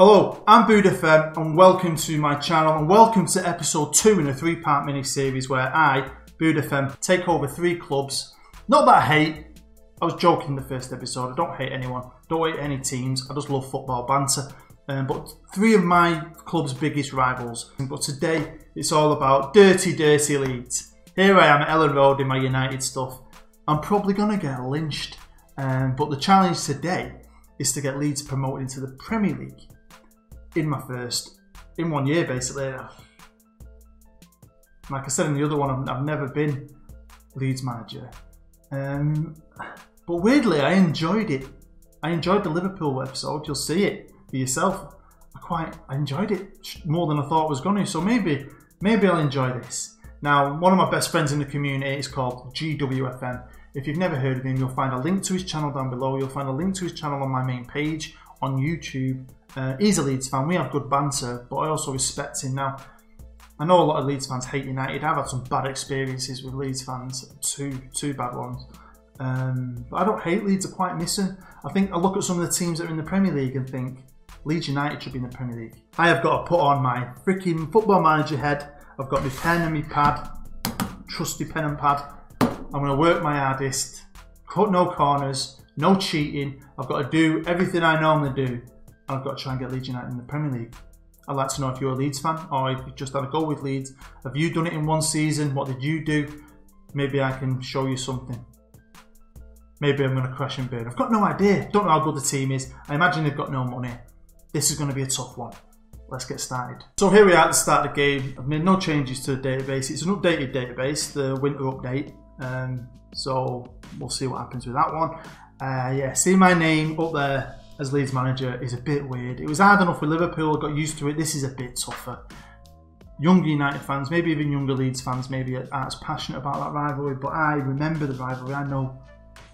Hello, I'm FM and welcome to my channel and welcome to episode 2 in a 3-part mini-series where I, FM, take over 3 clubs. Not that I hate, I was joking in the first episode, I don't hate anyone, don't hate any teams, I just love football banter. But 3 of my club's biggest rivals. But today it's all about dirty Leeds. Here I am at Ellen Road in my United stuff. I'm probably going to get lynched. But the challenge today is to get Leeds promoted into the Premier League. In 1 year basically. Like I said in the other one, I've never been Leeds manager. But weirdly, I enjoyed it. I enjoyed the Liverpool episode, you'll see it for yourself. I enjoyed it more than I thought I was going to, so maybe I'll enjoy this. Now, one of my best friends in the community is called GWFM. If you've never heard of him, you'll find a link to his channel down below. You'll find a link to his channel on my main page on YouTube. He's a Leeds fan, we have good banter, but I also respect him. Now, I know a lot of Leeds fans hate United. I've had some bad experiences with Leeds fans, two bad ones. But I don't hate Leeds, I quite miss them. I think I look at some of the teams that are in the Premier League and think, Leeds United should be in the Premier League. I have got to put on my freaking football manager head. I've got my pen and my pad, trusty pen and pad. I'm going to work my hardest, cut no corners, no cheating. I've got to do everything I normally do. I've got to try and get Leeds United in the Premier League. I'd like to know if you're a Leeds fan or if you just had a go with Leeds. Have you done it in one season? What did you do? Maybe I can show you something. Maybe I'm going to crash and burn. I've got no idea. Don't know how good the team is. I imagine they've got no money. This is going to be a tough one. Let's get started. So here we are at the start of the game. I've made no changes to the database. It's an updated database, the winter update. So we'll see what happens with that one. Yeah, see my name up there as Leeds manager is a bit weird. It was hard enough with Liverpool, I got used to it. This is a bit tougher. Younger United fans, maybe even younger Leeds fans, maybe aren't as passionate about that rivalry, but I remember the rivalry. I know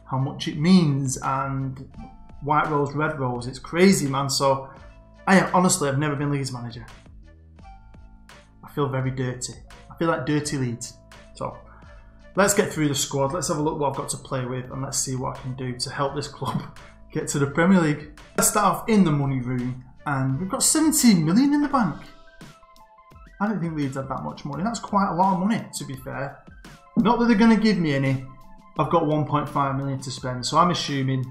how much it means, and white rose, red rose, it's crazy, man. So honestly, I've never been Leeds manager. I feel very dirty. I feel like dirty Leeds. So let's get through the squad. Let's have a look what I've got to play with, and let's see what I can do to help this club get to the Premier League. Let's start off in the money room, and we've got 17 million in the bank. I don't think Leeds had that much money. That's quite a lot of money, to be fair. Not that they're going to give me any. I've got 1.5 million to spend, so I'm assuming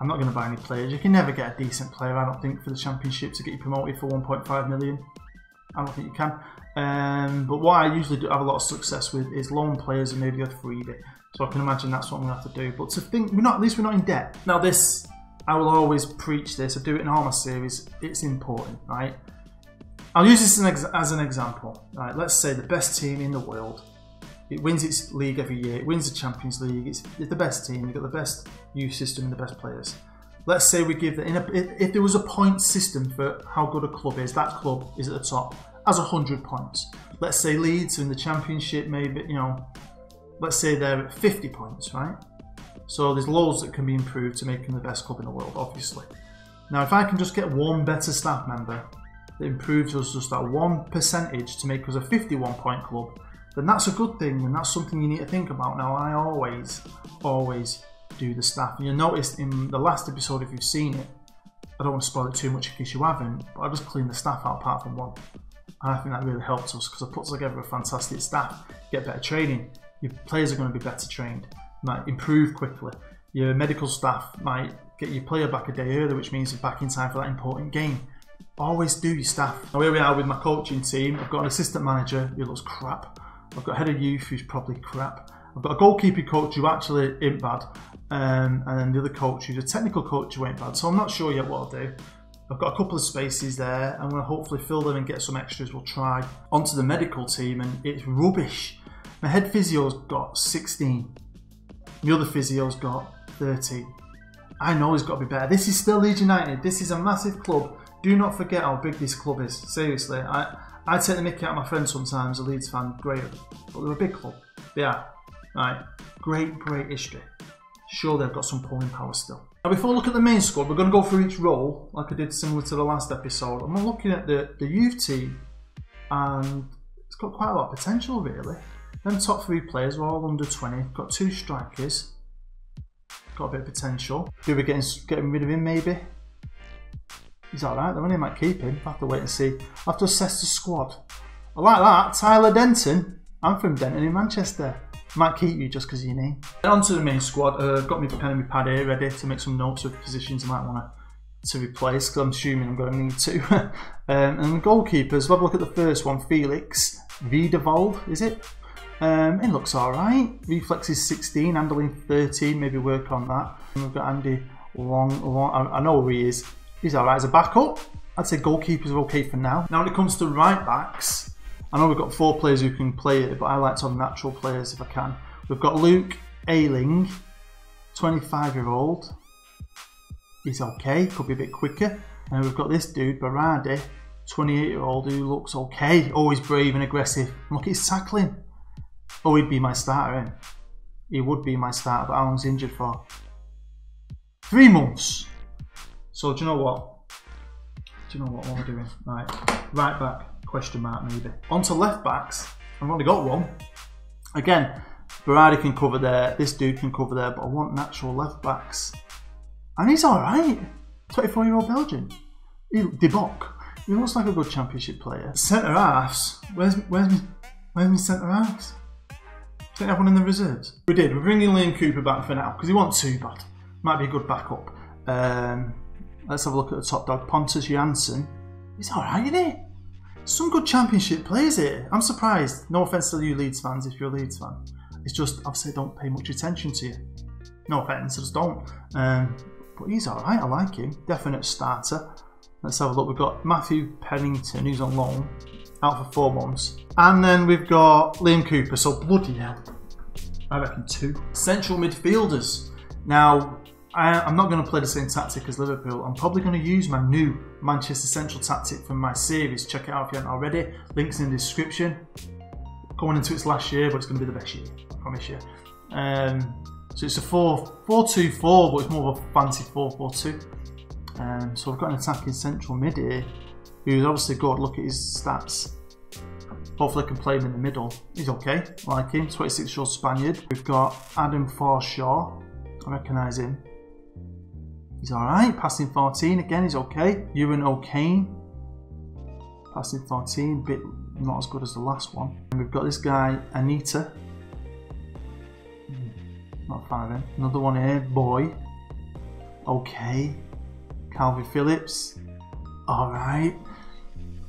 I'm not going to buy any players. You can never get a decent player, I don't think, for the Championship to get you promoted for 1.5 million. I don't think you can. But what I usually do have a lot of success with is loan players and maybe a freebie. So I can imagine that's what I'm going to have to do. But to think, at least we're not in debt. Now this, I will always preach this. I do it in all my series. It's important, right? I'll use this as an example. Right? Let's say the best team in the world. It wins its league every year. It wins the Champions League. It's the best team. They've got the best youth system and the best players. Let's say we give if there was a point system for how good a club is, that club is at the top, has 100 points. Let's say Leeds are in the Championship, maybe, let's say they're at 50 points, right? So there's loads that can be improved to make them the best club in the world, obviously. Now, if I can just get one better staff member that improves us just that 1% to make us a 51-point club, then that's a good thing, and that's something you need to think about. Now, I always do the staff. And you'll notice in the last episode, if you've seen it, I don't want to spoil it too much in case you haven't, but I just cleaned the staff out apart from one. And I think that really helped us because I put together a fantastic staff, get better training. Your players are going to be better trained, might improve quickly. Your medical staff might get your player back a day early, which means you're back in time for that important game. Always do your staff. Now here we are with my coaching team. I've got an assistant manager who looks crap. I've got a head of youth who's probably crap. I've got a goalkeeping coach who actually ain't bad. And then the other coach who's a technical coach who ain't bad. So I'm not sure yet what I'll do. I've got a couple of spaces there. I'm going to hopefully fill them and get some extras. We'll try. Onto the medical team, and it's rubbish. My head physio's got 16. The other physio's got 13. I know it's got to be better. This is still Leeds United. This is a massive club. Do not forget how big this club is. Seriously, I take the mickey out of my friends sometimes, a Leeds fan, great, but they're a big club. They are. Right. Great history. Sure, they've got some pulling power still. Now, before we look at the main squad, we're going to go through each role, like I did similar to the last episode. I'm looking at the youth team, and it's got quite a lot of potential, really. Them top 3 players are all under 20. Got 2 strikers. Got a bit of potential. Who are we getting rid of him, maybe? He's alright, though, and he might keep him. I'll have to wait and see. I'll have to assess the squad. I like that. Tyler Denton. I'm from Denton in Manchester. Might keep you just because of your name. On to the main squad. Got my pen and my pad here ready to make some notes of positions I might want to replace, because I'm assuming I'm going to need to. And the goalkeepers, we'll have a look at the first one. Felix Wiedewald, is it? It looks alright. Reflex is 16, handling 13, maybe work on that. And we've got Andy Long. I know where he is. He's alright as a backup. I'd say goalkeepers are okay for now. Now when it comes to right backs, I know we've got 4 players who can play it, but I like to have natural players if I can. We've got Luke Ayling, 25-year-old. He's okay, could be a bit quicker. And we've got this dude, Berardi, 28-year-old, who looks okay. Always brave and aggressive. And look at his tackling. Oh, he'd be my starter, eh? He would be my starter, but how long's he injured for? 3 months. So do you know what? What am I doing? Right back. Question mark maybe. On to left backs. I've only got one. Again, Berardi can cover there, this dude can cover there, but I want natural left backs. And he's alright. 24-year-old Belgian. De Bock. He looks like a good championship player. Centre halves. Where's my centre halves? Don't have one in the reserves. We did. We're bringing Liam Cooper back for now because he wasn't too bad. Might be a good backup. Let's have a look at the top dog. Pontus Jansson. He's alright, isn't he? Some good championship players here. I'm surprised. No offence to you Leeds fans if you're a Leeds fan. It's just, obviously, I don't pay much attention to you. No offence, I just don't. But he's alright, I like him. Definite starter. Let's have a look. We've got Matthew Pennington, who's on loan, out for 4 months. And then we've got Liam Cooper, so bloody hell. I reckon 2. Central midfielders. Now, I'm not going to play the same tactic as Liverpool. I'm probably going to use my new Manchester Central tactic from my series. Check it out if you haven't already. Links in the description. Going into its last year, but it's going to be the best year. I promise you. So it's a 4-2-4, but it's more of a fancy 4-4-2. So we've got an attacking central mid here, who's obviously good. Look at his stats. Hopefully I can play him in the middle. He's okay, I like him. 26-year-old Spaniard. We've got Adam Forshaw. I recognise him. He's alright. Passing 14 again, he's okay. Ewan O'Kane. Passing 14, bit not as good as the last one. And we've got this guy, Anita. Not a fan of him. Another one here, Boy. Okay. Calvin Phillips. Alright.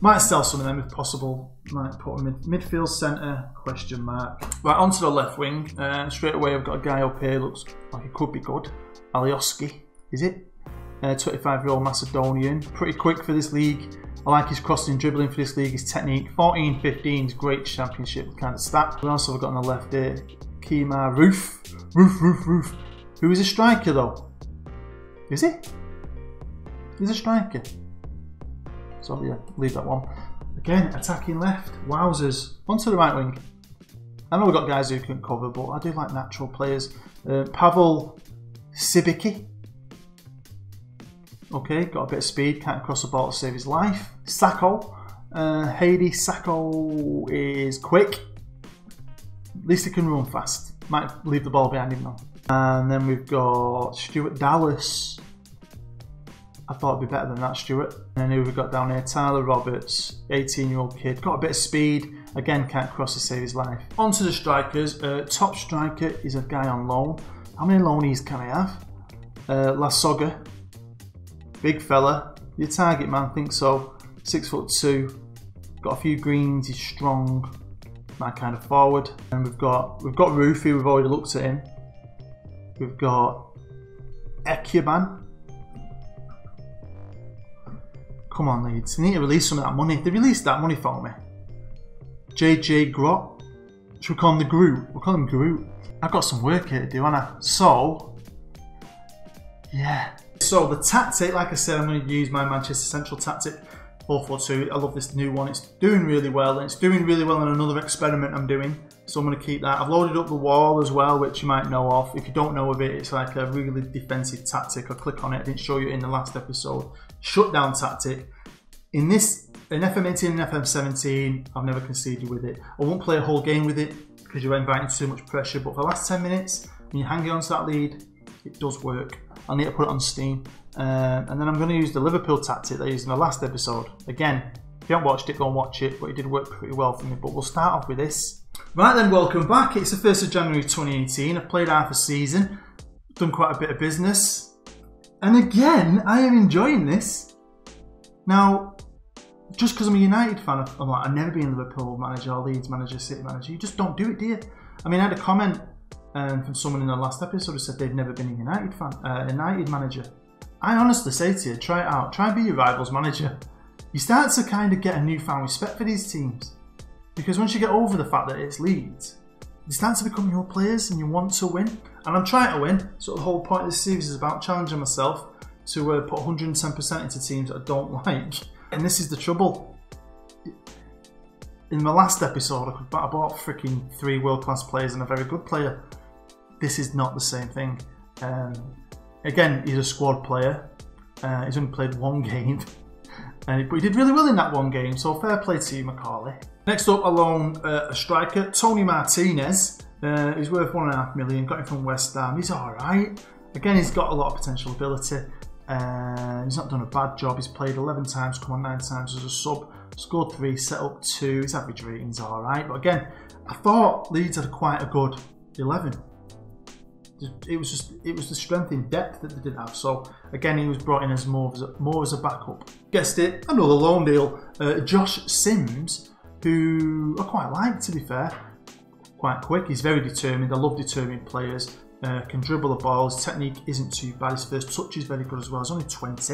Might sell some of them if possible. Might put them in midfield centre, question mark. Right, onto the left wing. Straight away I've got a guy up here, looks like he could be good. Alioski, is it? 25-year-old Macedonian. Pretty quick for this league. I like his crossing, dribbling for this league, his technique. 14-15 is great championship kind of stat. What else have I got on the left here? Kemar Roof. Who is a striker though? Is he? He's a striker. So yeah, leave that one. Again, attacking left. Wowzers. Onto the right wing. I know we've got guys who can cover, but I do like natural players. Pavel Sibicki. Okay, got a bit of speed, can't cross the ball to save his life. Sacco. Heidi Sacco is quick. At least he can run fast. Might leave the ball behind him though. And then we've got Stuart Dallas. I thought it'd be better than that, Stuart. And then who we've got down here? Tyler Roberts, 18-year-old kid. Got a bit of speed. Again, can't cross to save his life. On to the strikers. Top striker is a guy on loan. How many loanees can I have? Lasoga. Big fella. Your target man, I think so. 6'2". Got a few greens, he's strong. My kind of forward. And we've got Rufy, we've already looked at him. We've got Ekuban. Come on, Leeds. They need to release some of that money. They released that money for me. JJ Grot. Should we call him the Groot? We'll call him Groot. I've got some work here to do, haven't I? So, yeah. So the tactic, like I said, I'm going to use my Manchester Central tactic, 4-4-2. I love this new one. It's doing really well, and it's doing really well in another experiment I'm doing. So I'm going to keep that. I've loaded up the wall as well, which you might know of. If you don't know of it, it's like a really defensive tactic. I'll click on it. I didn't show you in the last episode. Shutdown tactic. In FM18 and FM17, I've never conceded with it. I won't play a whole game with it because you're inviting too much pressure. But for the last 10 minutes, when you're hanging on to that lead, it does work. I'll need to put it on Steam. And then I'm going to use the Liverpool tactic that I used in the last episode. Again, if you haven't watched it, go and watch it, but it did work pretty well for me. But we'll start off with this. Right then, welcome back. It's the 1st of January 2018. I've played half a season, done quite a bit of business. And again, I am enjoying this. Now, just because I'm a United fan, I'm like, I've never been Liverpool manager or Leeds manager, City manager. You just don't do it, do you? I mean, I had a comment from someone in the last episode who said they've never been a United fan, United manager. I honestly say to you, try it out. Try and be your rival's manager. You start to kind of get a newfound respect for these teams. Because once you get over the fact that it's Leeds, you start to become your players and you want to win. And I'm trying to win. So the whole point of this series is about challenging myself to put 110% into teams that I don't like. And this is the trouble. In my last episode, I bought freaking 3 world-class players and a very good player. This is not the same thing. Again, he's a squad player. He's only played 1 game. But he did really well in that 1 game, so fair play to you, Macaulay. Next up, along a striker, Tony Martinez. He's worth £1.5 million, got him from West Ham. He's alright. Again, he's got a lot of potential ability. He's not done a bad job. He's played 11 times, come on 9 times as a sub. Scored 3, set up 2. His average rating's alright. But again, I thought Leeds had quite a good 11. It was the strength in depth that they didn't have. So again, he was brought in as more as a backup. Guessed it, another loan deal. Josh Sims, who I quite like, to be fair. Quite quick. He's very determined. I love determined players. Can dribble the ball. His technique isn't too bad. His first touch is very good as well. He's only 20.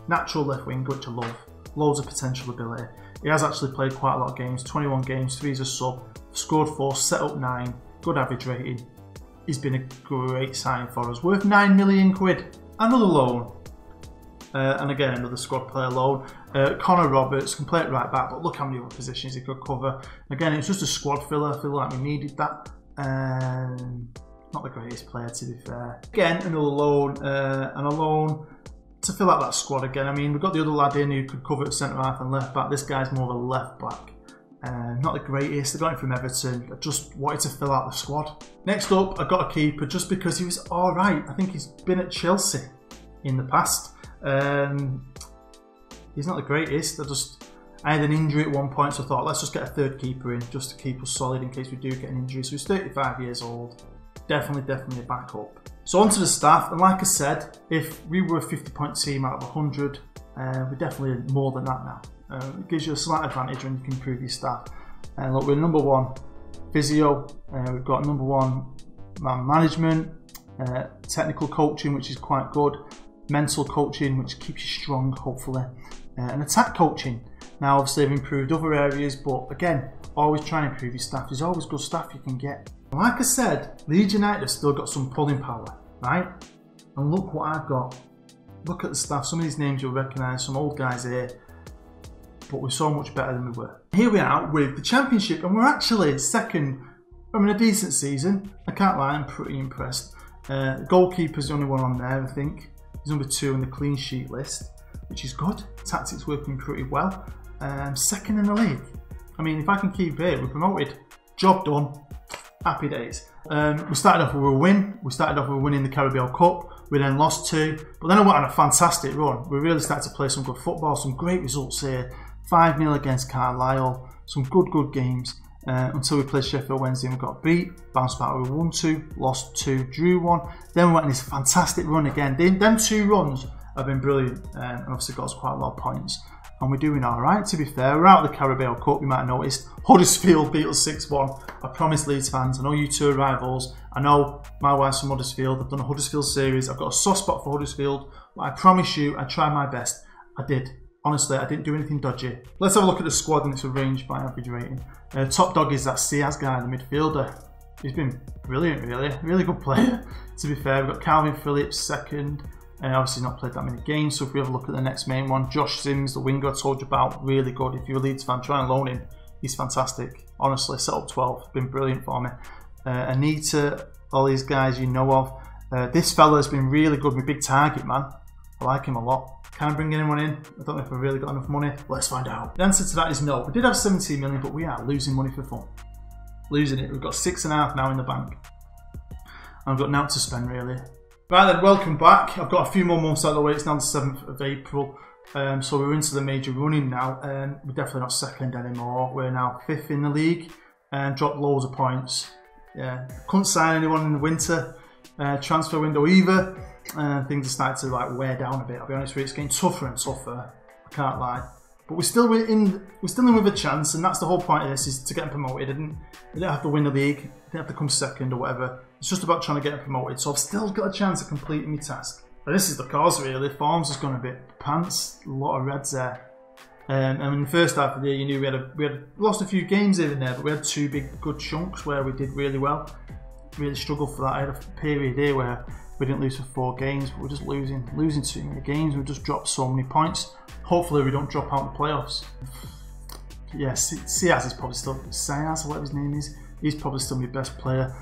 Natural left wing, which I love. Loads of potential ability. He has actually played quite a lot of games. 21 games, 3 as a sub. Scored 4, set up 9. Good average rating. He's been a great signing for us. Worth £9 million. Another loan. And again, another squad player loan. Connor Roberts can play it right back, but look how many other positions he could cover. Again, it's just a squad filler. I feel like we needed that. Not the greatest player, to be fair. Again, another loan. And a loan to fill out that squad again. I mean, we've got the other lad in who could cover at centre half and left back. This guy's more of a left back. Not the greatest. I got him from Everton. I just wanted to fill out the squad. Next up, I got a keeper just because he was alright. I think he's been at Chelsea in the past. He's not the greatest. I had an injury at one point, so I thought, let's just get a 3rd keeper in just to keep us solid in case we do get an injury. So he's 35 years old. Definitely a backup. So onto the staff, and like I said, if we were a 50-point team out of 100, we're definitely more than that now. It gives you a slight advantage when you can improve your staff. Look, we're number 1 physio. We've got number 1 man management, technical coaching, which is quite good, mental coaching, which keeps you strong, hopefully, and attack coaching. Now, obviously, I've improved other areas, but again, always try and improve your staff. There's always good staff you can get. Like I said, Leeds United have still got some pulling power, right? And look what I've got. Look at the staff. Some of these names you'll recognise, some old guys here, but we're so much better than we were. Here we are with the Championship, and we're actually 2nd. I mean, a decent season. I can't lie, I'm pretty impressed. Goalkeeper's the only one on there, I think. He's number 2 on the clean sheet list, which is good. Tactics working pretty well. 2nd in the league. I mean, if I can keep it, we're promoted. Job done. Happy days. We started off with a win. We started off with winning the Carabao Cup. We then lost 2, but then I went on a fantastic run. We really started to play some good football, some great results here. 5-0 against Carlisle, some good games until we played Sheffield Wednesday and we got beat. Bounced back with 1-2, lost 2, drew 1. Then we went on this fantastic run again. Them 2 runs have been brilliant and obviously got us quite a lot of points. And we're doing alright, to be fair. We're out of the Carabao Cup, you might have noticed. Huddersfield beat us 6-1. I promise Leeds fans, I know you 2 are rivals. I know my wife's from Huddersfield. I've done a Huddersfield series. I've got a soft spot for Huddersfield. But I promise you, I tried my best. I did. Honestly, I didn't do anything dodgy. Let's have a look at the squad and it's arranged by average rating. Top dog is that Ciaz guy, the midfielder. He's been brilliant, really. Really good player, to be fair. We've got Calvin Phillips, 2nd. Obviously not played that many games, so if we have a look at the next main one, Josh Sims, the winger I told you about, really good. If you're a Leeds fan, try and loan him. He's fantastic. Honestly, set up 12, been brilliant for me. Anita, all these guys you know of. This fella's been really good, my big target man. I like him a lot. Can I bring anyone in? I don't know if I've really got enough money. Let's find out. The answer to that is no. We did have 17 million, but we are losing money for fun. Losing it. We've got 6.5 now in the bank. And I've got now to spend, really. Right then, welcome back. I've got a few more months out of the way. It's now the 7th of April. So we're into the major running now. We're definitely not second anymore. We're now 5th in the league and dropped loads of points. Yeah, couldn't sign anyone in the winter transfer window either. Things are starting to like wear down a bit. I'll be honest with you, it's getting tougher and tougher. I can't lie, but we're still in with a chance, and that's the whole point of this: is to get promoted. We didn't have to win the league. We didn't have to come second or whatever. It's just about trying to get promoted. So I've still got a chance of completing my task. But this is the cause really. Form's just gone a bit pants. A lot of reds there. And in the first half of the year, you knew we had lost a few games here and there, but we had 2 big good chunks where we did really well. Really struggled for that. I had a period here where we didn't lose for 4 games, but we're just losing too many games. We've just dropped so many points. Hopefully we don't drop out in the playoffs. Yeah, Siaz is probably still, Siaz, whatever his name is, he's probably still my best player.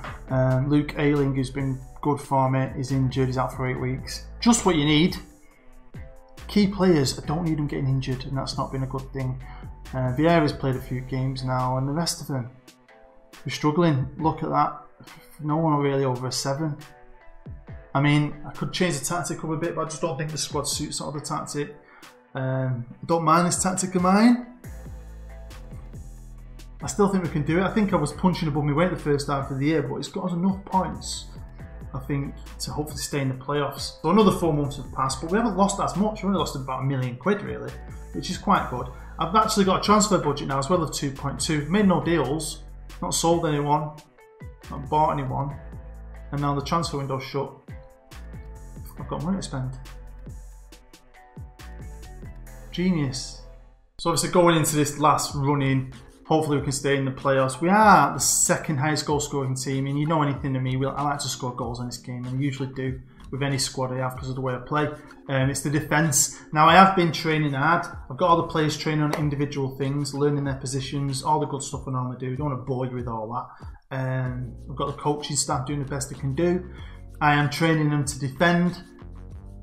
Luke Ayling, who's been good for me, is injured, he's out for 8 weeks. Just what you need. Key players, I don't need them getting injured, and that's not been a good thing. Vieira's played a few games now, and the rest of them, we're struggling. Look at that. No one really over a 7. I mean, I could change the tactic up a bit, but I just don't think the squad suits sort of the tactic. Don't mind this tactic of mine. I still think we can do it. I think I was punching above my weight the first half of the year, but it's got us enough points, I think, to hopefully stay in the playoffs. So another 4 months have passed, but we haven't lost as much. We only lost about £1 million really, which is quite good. I've actually got a transfer budget now as well of 2.2. Made no deals, not sold anyone, not bought anyone, and now the transfer window's shut. I've got money to spend. Genius. So obviously going into this last run-in, hopefully we can stay in the playoffs. We are the 2nd highest goal scoring team, and you know anything to me, I like to score goals in this game, and I usually do with any squad I have because of the way I play. It's the defence. Now I have been training hard. I've got all the players training on individual things, learning their positions, all the good stuff I normally do. Don't want to bore you with all that. I've got the coaching staff doing the best they can do. I am training them to defend.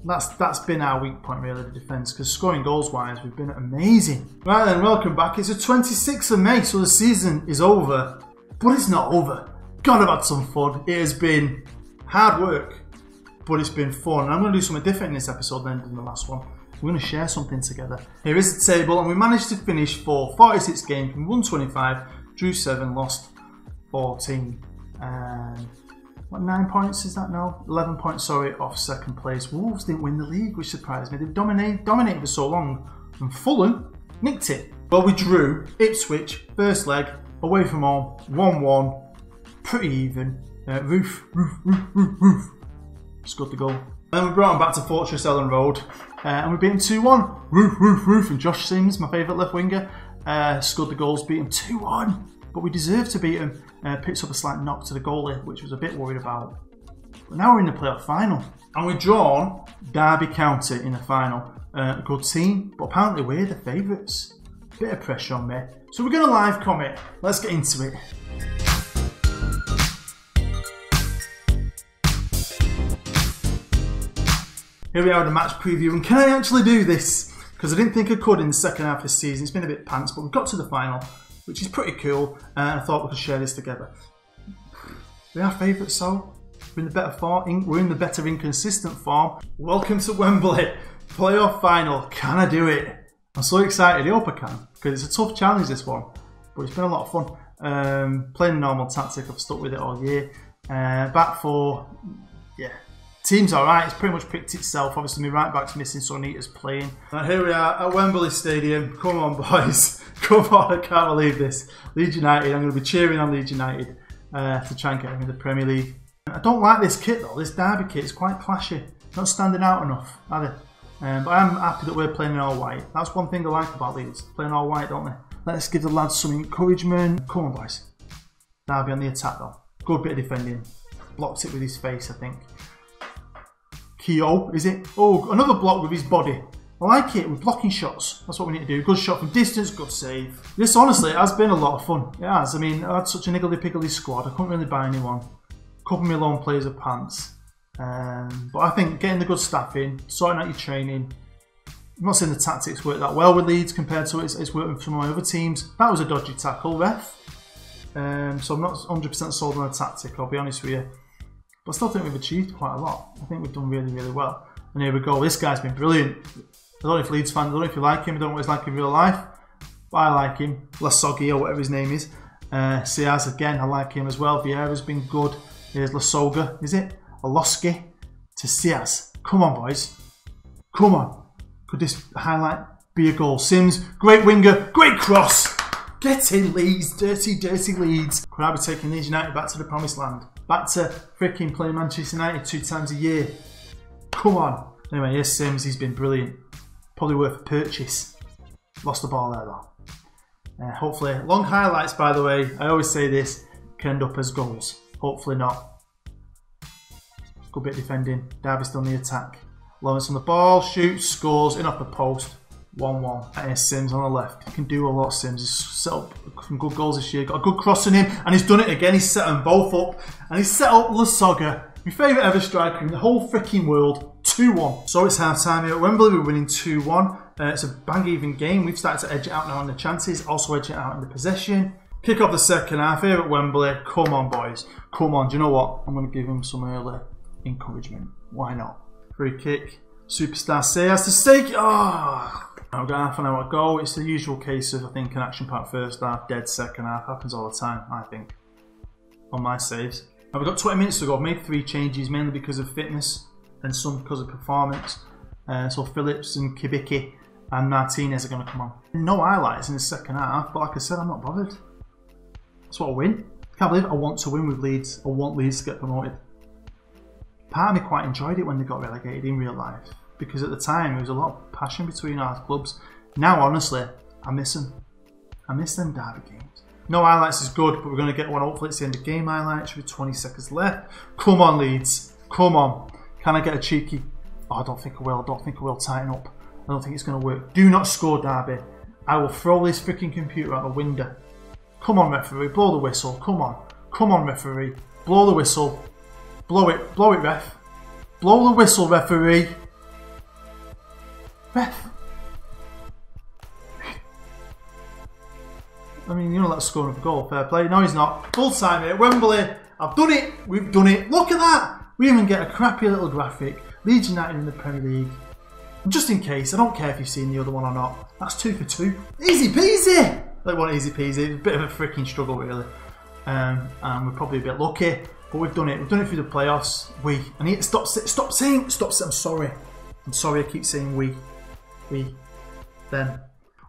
That's been our weak point really, the defence, because scoring goals wise we've been amazing. Right then, welcome back. It's the 26th of May, so the season is over, but it's not over. God, I've had some fun. It has been hard work, but it's been fun. And I'm going to do something different in this episode than the last one. We're going to share something together. Here is the table, and we managed to finish for 46 games from 125, drew 7, lost 14. What, 9 points is that now? 11 points, sorry, off 2nd place. Wolves didn't win the league, which surprised me. They've dominated for so long. And Fulham nicked it. Well, we drew Ipswich, first leg, away from home, 1-1. Pretty even. Roof. Scored the goal. Then we brought him back to Fortress Ellen Road. And we beat him 2-1. Roof. And Josh Sims, my favourite left winger, scored the goals, beat him 2-1. But we deserved to beat him. Picks up a slight knock to the goalie, which was a bit worried about. But now we're in the playoff final. And we've drawn Derby County in the final. A good team, but apparently we're the favourites. Bit of pressure on me. So we're going to live comment. Let's get into it. Here we are in the match preview, and can I actually do this? Because I didn't think I could in the second half of the season. It's been a bit pants, but we got to the final, which is pretty cool, and I thought we could share this together. We are favourites, so we're in the better form. We're in the better inconsistent form. Welcome to Wembley, playoff final. Can I do it? I'm so excited. I hope I can, because it's a tough challenge, this one, but it's been a lot of fun. Playing a normal tactic, I've stuck with it all year. Back four, yeah. Team's alright, it's pretty much picked itself. Obviously my right back's missing, so Anita's playing. And here we are at Wembley Stadium. Come on boys, come on, I can't believe this. Leeds United, I'm going to be cheering on Leeds United to try and get them in the Premier League. I don't like this kit though, this Derby kit is quite clashy. Not standing out enough, are they? But I'm happy that we're playing in all white. That's one thing I like about Leeds, playing all white, don't they? Let's give the lads some encouragement. Come on boys. Derby on the attack though. Good bit of defending. Blocked it with his face, I think. Keogh, is it? Oh, another block with his body. I like it, with blocking shots. That's what we need to do. Good shot from distance, good save. This honestly has been a lot of fun. It has. I mean, I had such a niggly-piggly squad. I couldn't really buy anyone. A couple of my lone players are pants. But I think getting the good staff in, sorting out your training. I'm not saying the tactics work that well with Leeds compared to it's worked with some of my other teams. That was a dodgy tackle, ref. So I'm not 100% sold on the tactic, I'll be honest with you. But I still think we've achieved quite a lot. I think we've done really, really well. And here we go. This guy's been brilliant. I don't know if Leeds fans, I don't know if you like him. I don't know what he's like in real life. But I like him. Lasogui or whatever his name is. Siaz again, I like him as well. Vieira's been good. Here's Lasoga, is it? Oloski to Siaz. Come on, boys. Come on. Could this highlight be a goal? Sims, great winger, great cross. Get in, Leeds. Dirty, dirty Leeds. Could I be taking Leeds United back to the promised land? Back to freaking playing Manchester United 2 times a year. Come on. Anyway, here's Sims. He's been brilliant. Probably worth a purchase. Lost the ball there, though. Hopefully, long highlights, by the way, I always say this, can end up as goals. Hopefully not. Good bit of defending. Derby still on the attack. Lawrence on the ball, shoots, scores, in off the post. 1-1. And here's Sims on the left. He can do a lot, Sims. He's set up some good goals this year. Got a good cross in him, and he's done it again. He's set them both up. And he's set up Lasoga, my favourite ever striker in the whole freaking world. 2-1. So it's half time here at Wembley. We're winning 2-1. It's a bang even game. We've started to edge it out now on the chances, also edge it out in the possession. Kick off the second half here at Wembley. Come on, boys. Come on. Do you know what? I'm going to give him some early encouragement. Why not? Free kick. Superstar Siaz to stake. Oh, I've got half an hour to go. It's the usual case of, I think, an action-packed first half, dead second half. Happens all the time, I think, on my saves. Now, we've got 20 minutes to go. I've made 3 changes, mainly because of fitness and some because of performance. So Phillips and Kibiki and Martinez are going to come on. No highlights in the second half, but like I said, I'm not bothered. That's what I win. I can't believe it. I want to win with Leeds. I want Leeds to get promoted. Part of me quite enjoyed it when they got relegated in real life, because at the time there was a lot of passion between our clubs. Now, honestly, I miss them. I miss them derby games. No highlights is good, but we're going to get one. Hopefully it's the end of game highlights with 20 seconds left. Come on, Leeds. Come on. Can I get a cheeky... Oh, I don't think I will. I don't think I will. Tighten up. I don't think it's going to work. Do not score, Derby. I will throw this freaking computer out the window. Come on, referee. Blow the whistle. Come on. Come on, referee. Blow the whistle. Blow it. Blow it, ref. Blow the whistle, referee. Ref. I mean, you're not let us score another goal. Fair play. No, he's not. Full time here at Wembley. I've done it. We've done it. Look at that. We even get a crappy little graphic. Leeds United in the Premier League. And just in case, I don't care if you've seen the other one or not. That's 2 for 2. Easy peasy. Like one easy peasy. It's a bit of a freaking struggle, really. And we're probably a bit lucky. But we've done it. We've done it through the playoffs. We. I need to stop saying. I'm sorry. I'm sorry. I keep saying we. Them.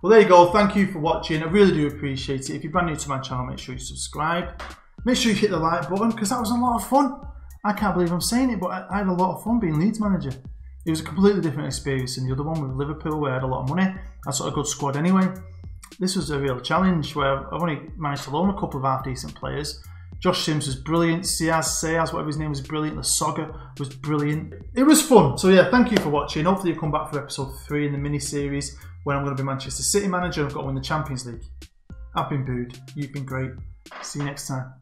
Well, there you go. Thank you for watching. I really do appreciate it. If you're brand new to my channel, make sure you subscribe. Make sure you hit the like button, because that was a lot of fun. I can't believe I'm saying it, but I had a lot of fun being Leeds manager. It was a completely different experience than the other one with Liverpool, where I had a lot of money. I sort of good squad anyway. This was a real challenge where I've only managed to loan a couple of half-decent players. Josh Sims was brilliant. Siaz, whatever his name was brilliant. Lasoga was brilliant. It was fun. So yeah, thank you for watching. Hopefully you'll come back for episode 3 in the mini-series when I'm going to be Manchester City manager. I've got to win the Champions League. I've been booed. You've been great. See you next time.